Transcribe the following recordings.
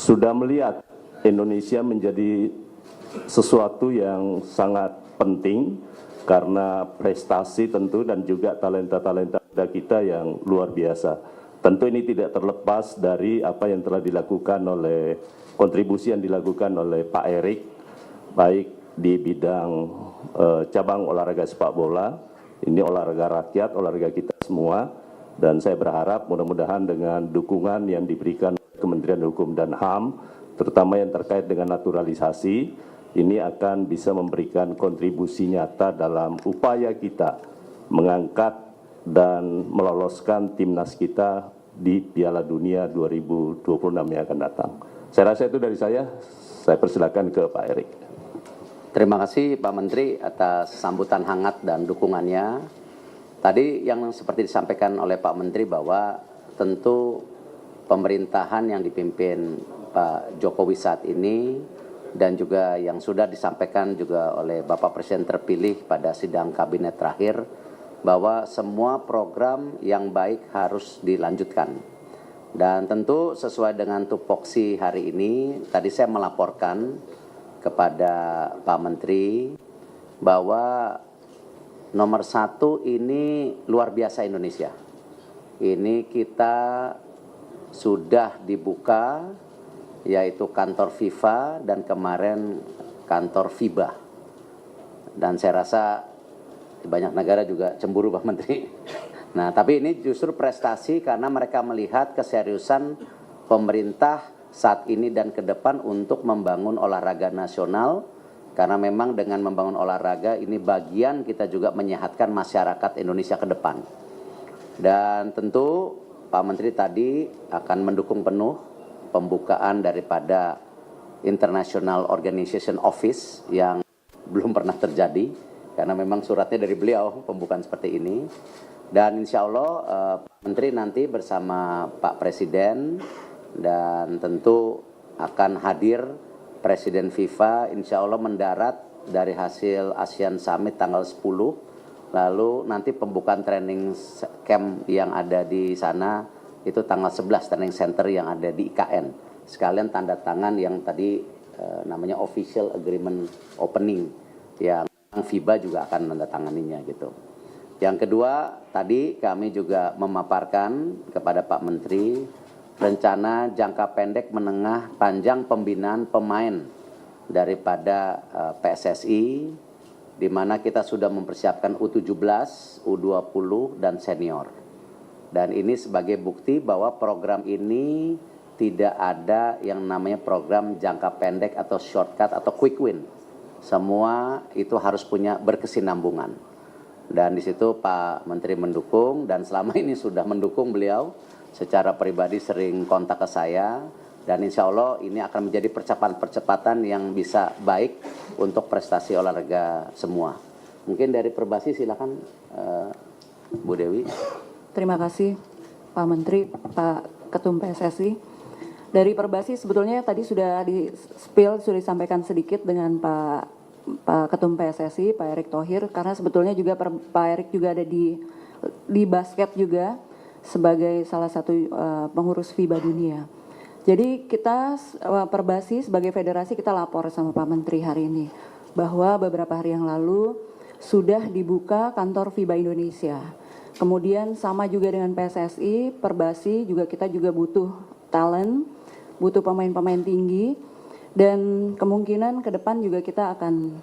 sudah melihat Indonesia menjadi sesuatu yang sangat penting karena prestasi tentu dan juga talenta-talenta kita yang luar biasa. Tentu ini tidak terlepas dari apa yang telah dilakukan oleh kontribusi yang dilakukan oleh Pak Erik, baik di bidang cabang olahraga sepak bola, ini olahraga rakyat, olahraga kita semua, dan saya berharap mudah-mudahan dengan dukungan yang diberikan Kementerian Hukum dan HAM, terutama yang terkait dengan naturalisasi, ini akan bisa memberikan kontribusi nyata dalam upaya kita mengangkat dan meloloskan timnas kita di Piala Dunia 2026 yang akan datang. Saya rasa itu dari saya persilakan ke Pak Erik. Terima kasih Pak Menteri atas sambutan hangat dan dukungannya. Tadi yang seperti disampaikan oleh Pak Menteri bahwa tentu pemerintahan yang dipimpin Pak Jokowi saat ini dan juga yang sudah disampaikan juga oleh Bapak Presiden terpilih pada sidang kabinet terakhir bahwa semua program yang baik harus dilanjutkan. Dan tentu sesuai dengan tupoksi hari ini, tadi saya melaporkan kepada Pak Menteri bahwa nomor 1 ini luar biasa Indonesia. Ini kita sudah dibuka yaitu kantor FIFA dan kemarin kantor FIBA. Dan saya rasa di banyak negara juga cemburu Pak Menteri. Nah, tapi ini justru prestasi karena mereka melihat keseriusan pemerintah saat ini dan ke depan untuk membangun olahraga nasional. Karena memang dengan membangun olahraga ini bagian kita juga menyehatkan masyarakat Indonesia ke depan. Dan tentu Pak Menteri tadi akan mendukung penuh pembukaan daripada International Organization Office yang belum pernah terjadi karena memang suratnya dari beliau pembukaan seperti ini. Dan insya Allah Pak Menteri nanti bersama Pak Presiden dan tentu akan hadir Presiden FIFA insya Allah mendarat dari hasil ASEAN Summit tanggal 10. Lalu nanti pembukaan training camp yang ada di sana itu tanggal 11 training center yang ada di IKN. Sekalian tanda tangan yang tadi namanya official agreement opening yang FIBA juga akan menandatanganinya gitu. Yang kedua, tadi kami juga memaparkan kepada Pak Menteri rencana jangka pendek menengah panjang pembinaan pemain daripada PSSI di mana kita sudah mempersiapkan U17, U20 dan senior. Dan ini sebagai bukti bahwa program ini tidak ada yang namanya program jangka pendek atau shortcut atau quick win. Semua itu harus punya berkesinambungan. Dan di situ Pak Menteri mendukung dan selama ini sudah mendukung beliau secara pribadi sering kontak ke saya. Dan insya Allah ini akan menjadi percepatan-percepatan yang bisa baik untuk prestasi olahraga semua. Mungkin dari Perbasi silakan Bu Dewi. Terima kasih Pak Menteri, Pak Ketum PSSI. Dari Perbasi sebetulnya tadi sudah sudah disampaikan sedikit dengan Pak Ketum PSSI, Pak Erick Thohir, karena sebetulnya juga Pak Erick juga ada di basket juga sebagai salah satu pengurus FIBA dunia. Jadi kita Perbasi sebagai federasi kita lapor sama Pak Menteri hari ini bahwa beberapa hari yang lalu sudah dibuka kantor FIBA Indonesia. Kemudian sama juga dengan PSSI, Perbasi juga kita juga butuh talent, butuh pemain-pemain tinggi, dan kemungkinan ke depan juga kita akan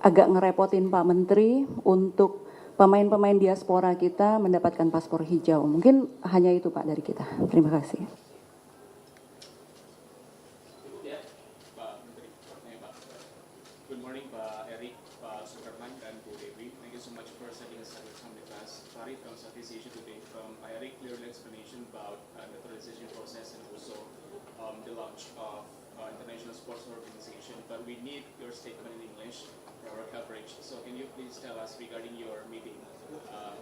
agak ngerepotin Pak Menteri untuk pemain-pemain diaspora kita mendapatkan paspor hijau. Mungkin hanya itu Pak dari kita. Terima kasih. Good morning, Pak Erik, Pak Sukarman, dan Bu Dewi. Thank you so much for setting aside your time with us. Sorry from Southeast Asia today. Pak Erik, clear explanation about naturalization process and also the launch of International Sports Organization. But we need your statement in English for our coverage. So can you please tell us regarding your meeting with Pak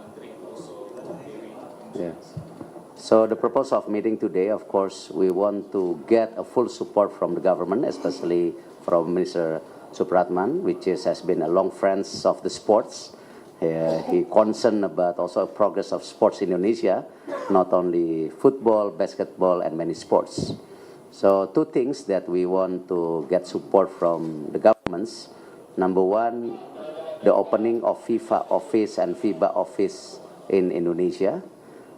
Menteri and also Bu Dewi? Yes. So the purpose of meeting today, of course, we want to get a full support from the government, especially from Minister Supratman, which has been a long friend of the sports. he concerned about also progress of sports in Indonesia, not only football, basketball, and many sports. So two things that we want to get support from the governments. Number one, the opening of FIFA office and FIBA office in Indonesia,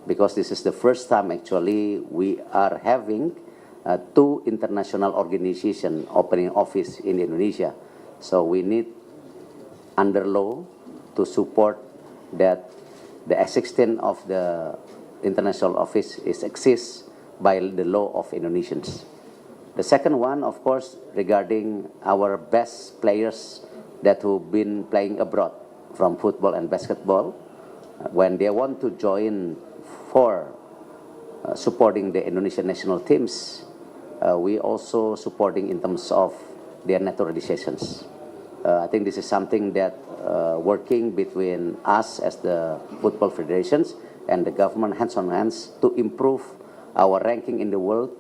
because this is the first time actually we are having two international organizations opening office in Indonesia. So we need under law to support that the existence of the international office is exists by the law of Indonesians. The second one, of course, regarding our best players that who've been playing abroad from football and basketball, when they want to join for supporting the Indonesian national teams, we also supporting in terms of their naturalizations. I think this is something that working between us as the football federations and the government hands on hands to improve our ranking in the world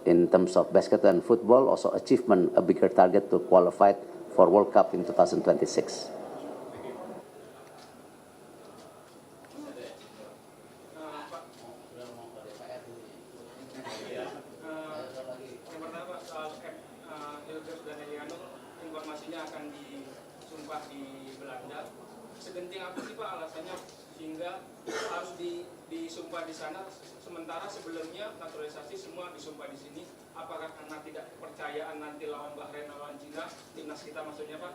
in terms of basketball and football, also achievement a bigger target to qualify for World Cup in 2026. Yang pertama soal Hilgers dan Eliano, informasinya akan disumpah di Belanda. Segenting apa sih Pak alasannya sehingga harus disumpah di sana, sementara sebelumnya naturalisasi semua disumpah di sini? Apakah karena tidak kepercayaan nanti lawan Bahrain, lawan Cina, timnas kita maksudnya Pak?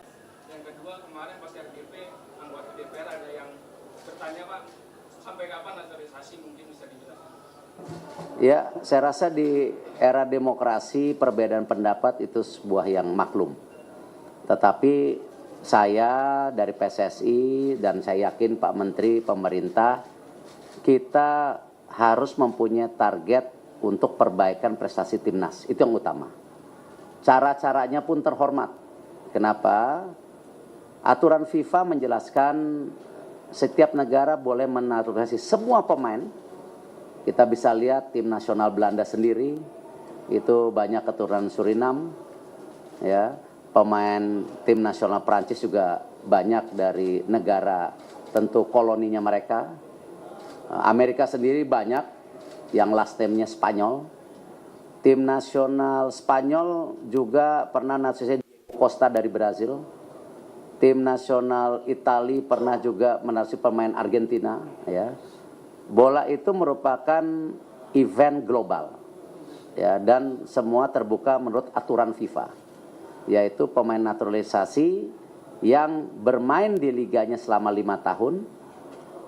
Yang kedua, kemarin pas RDP, anggota DPR ada yang bertanya Pak, sampai kapan naturalisasi, mungkin bisa dijelaskan? Ya, saya rasa di era demokrasi perbedaan pendapat itu sebuah yang maklum. Tetapi saya dari PSSI dan saya yakin Pak Menteri, pemerintah, kita harus mempunyai target untuk perbaikan prestasi timnas. Itu yang utama. Cara-caranya pun terhormat. Kenapa? Aturan FIFA menjelaskan setiap negara boleh menaturalisasi semua pemain. Kita bisa lihat tim nasional Belanda sendiri, itu banyak keturunan Suriname, ya. Pemain tim nasional Prancis juga banyak dari negara tentu koloninya mereka. Amerika sendiri banyak yang last name-nya Spanyol. Tim nasional Spanyol juga pernah naturalisasi Costa dari Brazil. Tim nasional Italia pernah juga menaturalisasi pemain Argentina, ya. Bola itu merupakan event global, ya, dan semua terbuka menurut aturan FIFA, yaitu pemain naturalisasi yang bermain di liganya selama 5 tahun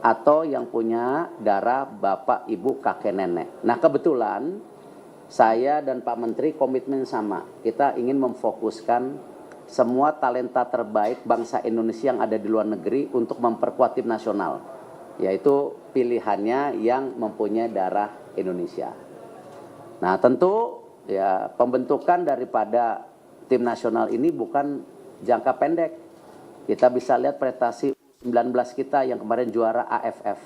atau yang punya darah bapak, ibu, kakek, nenek. Nah kebetulan saya dan Pak Menteri komitmen sama, kita ingin memfokuskan semua talenta terbaik bangsa Indonesia yang ada di luar negeri untuk memperkuat tim nasional, yaitu pilihannya yang mempunyai darah Indonesia. Nah tentu ya pembentukan daripada tim nasional ini bukan jangka pendek. Kita bisa lihat prestasi U19 kita yang kemarin juara AFF.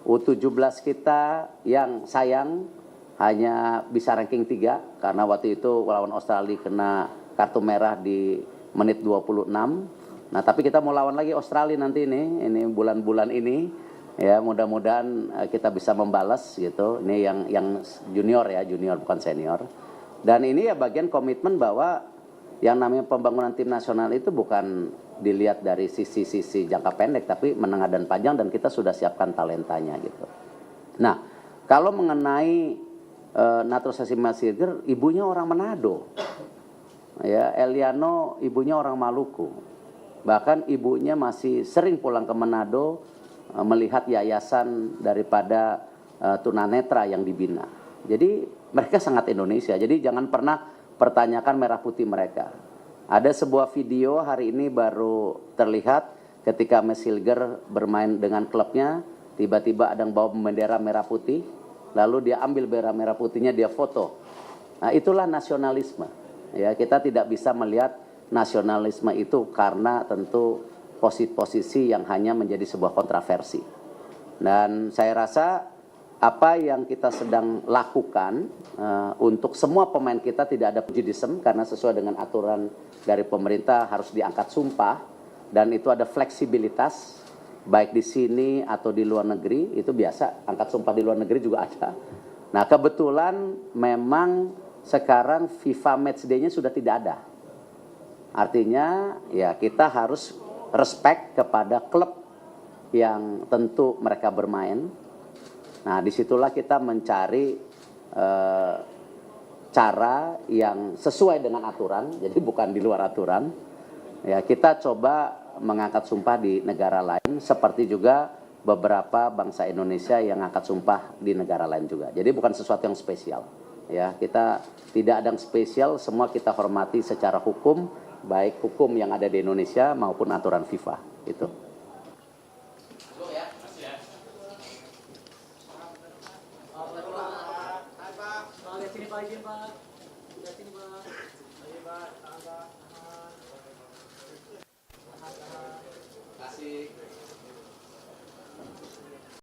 U17 kita yang sayang hanya bisa ranking 3 karena waktu itu lawan Australia kena kartu merah di menit 26. Nah, tapi kita mau lawan lagi Australia nanti ini bulan-bulan ini, ya mudah-mudahan kita bisa membalas gitu. Ini yang junior ya, junior bukan senior. Dan ini ya bagian komitmen bahwa yang namanya pembangunan tim nasional itu bukan dilihat dari sisi jangka pendek, tapi menengah dan panjang, dan kita sudah siapkan talentanya gitu. Nah, kalau mengenai naturalisasi Mas Hilgers, ibunya orang Manado, ya Eliano ibunya orang Maluku. Bahkan ibunya masih sering pulang ke Manado melihat yayasan daripada tunanetra yang dibina. Jadi mereka sangat Indonesia. Jadi jangan pernah pertanyakan merah putih mereka. Ada sebuah video hari ini baru terlihat ketika Mas Hilgers bermain dengan klubnya, tiba-tiba ada yang bawa bendera merah putih, lalu dia ambil bendera merah putihnya, dia foto. Nah, itulah nasionalisme. Ya, kita tidak bisa melihat nasionalisme itu karena tentu posisi yang hanya menjadi sebuah kontroversi. Dan saya rasa apa yang kita sedang lakukan untuk semua pemain kita tidak ada prejudice, karena sesuai dengan aturan dari pemerintah harus diangkat sumpah, dan itu ada fleksibilitas. baik di sini atau di luar negeri, itu biasa, angkat sumpah di luar negeri juga ada. Nah, kebetulan memang sekarang FIFA Matchday-nya sudah tidak ada. Artinya ya kita harus respect kepada klub yang tentu mereka bermain. Nah, disitulah kita mencari cara yang sesuai dengan aturan, jadi bukan di luar aturan. Ya, kita coba mengangkat sumpah di negara lain, seperti juga beberapa bangsa Indonesia yang angkat sumpah di negara lain juga. Jadi bukan sesuatu yang spesial. Ya, kita tidak ada yang spesial, semua kita hormati secara hukum, baik hukum yang ada di Indonesia maupun aturan FIFA. Itu. Terima kasih.